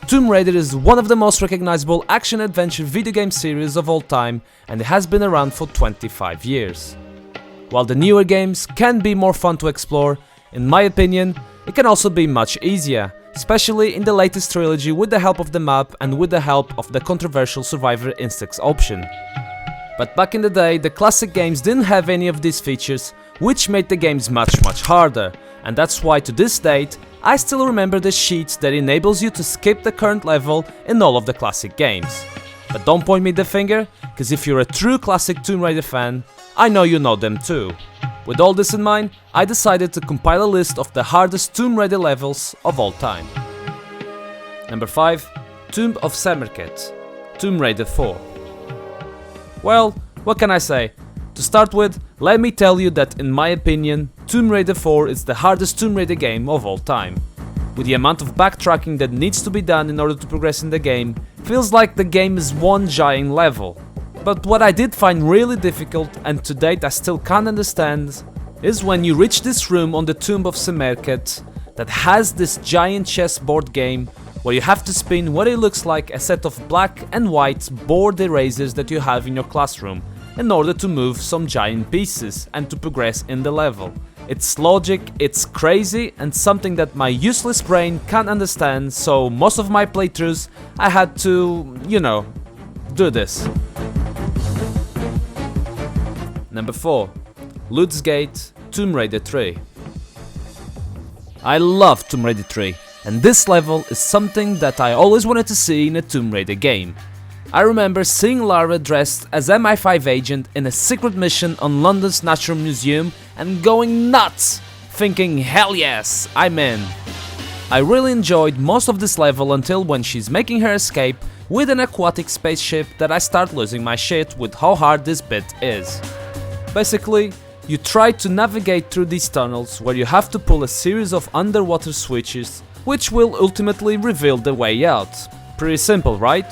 Tomb Raider is one of the most recognizable action-adventure video game series of all time, and it has been around for 25 years. While the newer games can be more fun to explore, in my opinion, it can also be much easier, especially in the latest trilogy with the help of the map and with the help of the controversial Survivor Instincts option. But back in the day, the classic games didn't have any of these features, which made the games much harder, and that's why to this date, I still remember the sheet that enables you to skip the current level in all of the classic games. But don't point me the finger, cause if you're a true classic Tomb Raider fan, I know you know them too. With all this in mind, I decided to compile a list of the hardest Tomb Raider levels of all time. Number 5. Tomb of Semerkhet, Tomb Raider 4. Well, what can I say? To start with, let me tell you that in my opinion, Tomb Raider 4 is the hardest Tomb Raider game of all time. With the amount of backtracking that needs to be done in order to progress in the game, feels like the game is one giant level. But what I did find really difficult, and to date I still can't understand, is when you reach this room on the Tomb of Semerkhet that has this giant chessboard game where you have to spin what it looks like a set of black and white board erasers that you have in your classroom in order to move some giant pieces and to progress in the level. It's logic, it's crazy, and something that my useless brain can't understand, so most of my playthroughs I had to, do this. Number 4. Lutz Gate, Tomb Raider 3. I love Tomb Raider 3, and this level is something that I always wanted to see in a Tomb Raider game. I remember seeing Lara dressed as MI5 agent in a secret mission on London's Natural Museum and going nuts, thinking hell yes, I'm in. I really enjoyed most of this level until when she's making her escape with an aquatic spaceship that I start losing my shit with how hard this bit is. Basically, you try to navigate through these tunnels where you have to pull a series of underwater switches which will ultimately reveal the way out. Pretty simple, right?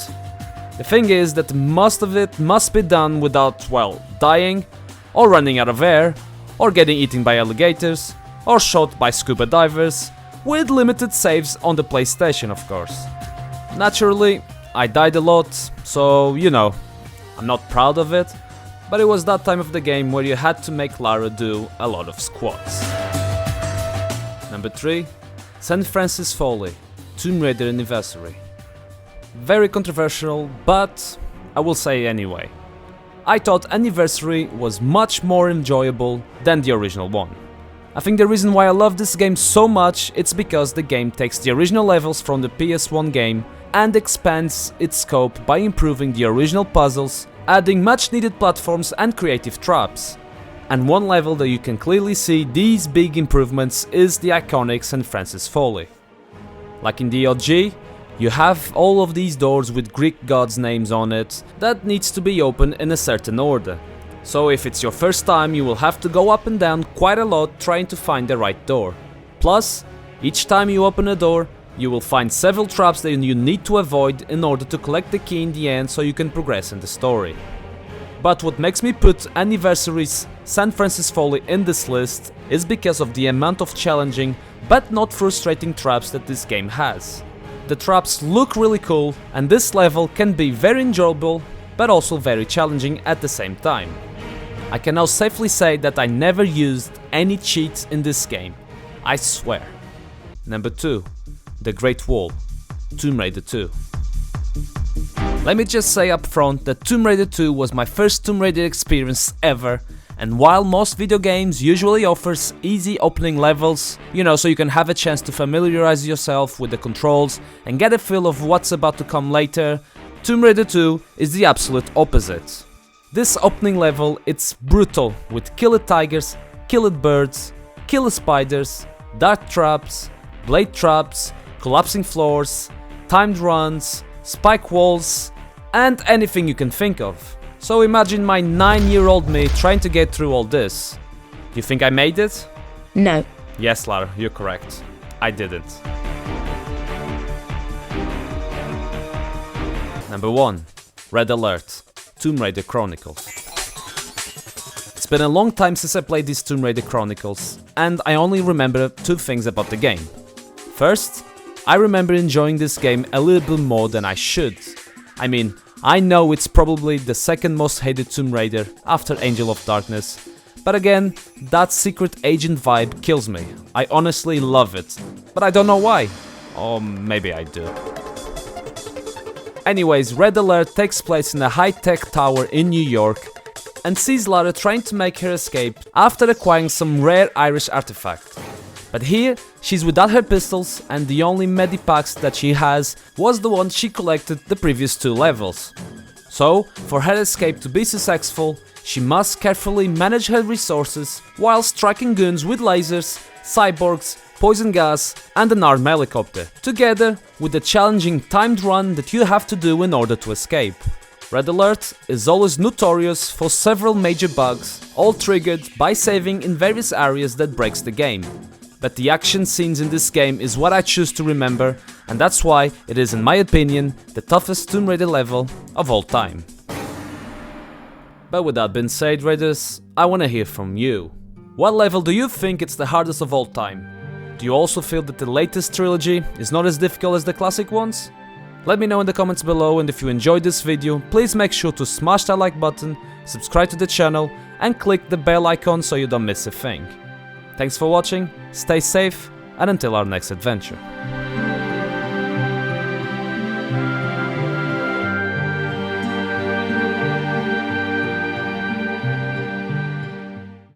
The thing is that most of it must be done without, well, dying, or running out of air, or getting eaten by alligators, or shot by scuba divers, with limited saves on the PlayStation of course. Naturally, I died a lot, so I'm not proud of it, but it was that time of the game where you had to make Lara do a lot of squats. Number 3. Francis Folly, Tomb Raider Anniversary. Very controversial, but I will say anyway. I thought Anniversary was much more enjoyable than the original one. I think the reason why I love this game so much it's because the game takes the original levels from the PS1 game and expands its scope by improving the original puzzles, adding much needed platforms and creative traps. And one level that you can clearly see these big improvements is the iconic Francis Folly. Like in the OG, you have all of these doors with Greek gods' names on it that needs to be opened in a certain order. So if it's your first time, you will have to go up and down quite a lot trying to find the right door. Plus, each time you open a door, you will find several traps that you need to avoid in order to collect the key in the end so you can progress in the story. But what makes me put Anniversary's Francis Folly in this list is because of the amount of challenging but not frustrating traps that this game has. The traps look really cool, and this level can be very enjoyable but also very challenging at the same time. I can now safely say that I never used any cheats in this game, I swear. Number 2. The Great Wall, Tomb Raider 2. Let me just say up front that Tomb Raider 2 was my first Tomb Raider experience ever, and while most video games usually offers easy opening levels, so you can have a chance to familiarize yourself with the controls and get a feel of what's about to come later, Tomb Raider 2 is the absolute opposite. This opening level, it's brutal with killer tigers, killer birds, killer spiders, dark traps, blade traps, collapsing floors, timed runs, spike walls, and anything you can think of. So imagine my 9-year-old me trying to get through all this. You think I made it? No. Yes, Lara, you're correct. I didn't. Number 1. Red Alert, Tomb Raider Chronicles. It's been a long time since I played these Tomb Raider Chronicles, and I only remember 2 things about the game. First, I remember enjoying this game a little bit more than I should. I mean, I know it's probably the second most hated Tomb Raider after Angel of Darkness, but again, that secret agent vibe kills me. I honestly love it, but I don't know why. Or maybe I do. Anyways, Red Alert takes place in a high-tech tower in New York and sees Lara trying to make her escape after acquiring some rare Irish artifact. But here, she's without her pistols and the only medipacks that she has was the one she collected the previous 2 levels. So, for her escape to be successful, she must carefully manage her resources while striking goons with lasers, cyborgs, poison gas and an armed helicopter, together with the challenging timed run that you have to do in order to escape. Red Alert is always notorious for several major bugs, all triggered by saving in various areas that breaks the game. But the action scenes in this game is what I choose to remember, and that's why it is, in my opinion, the toughest Tomb Raider level of all time. But with that being said, Raiders, I wanna hear from you. What level do you think it's the hardest of all time? Do you also feel that the latest trilogy is not as difficult as the classic ones? Let me know in the comments below, and if you enjoyed this video, please make sure to smash that like button, subscribe to the channel and click the bell icon so you don't miss a thing. Thanks for watching, stay safe and until our next adventure.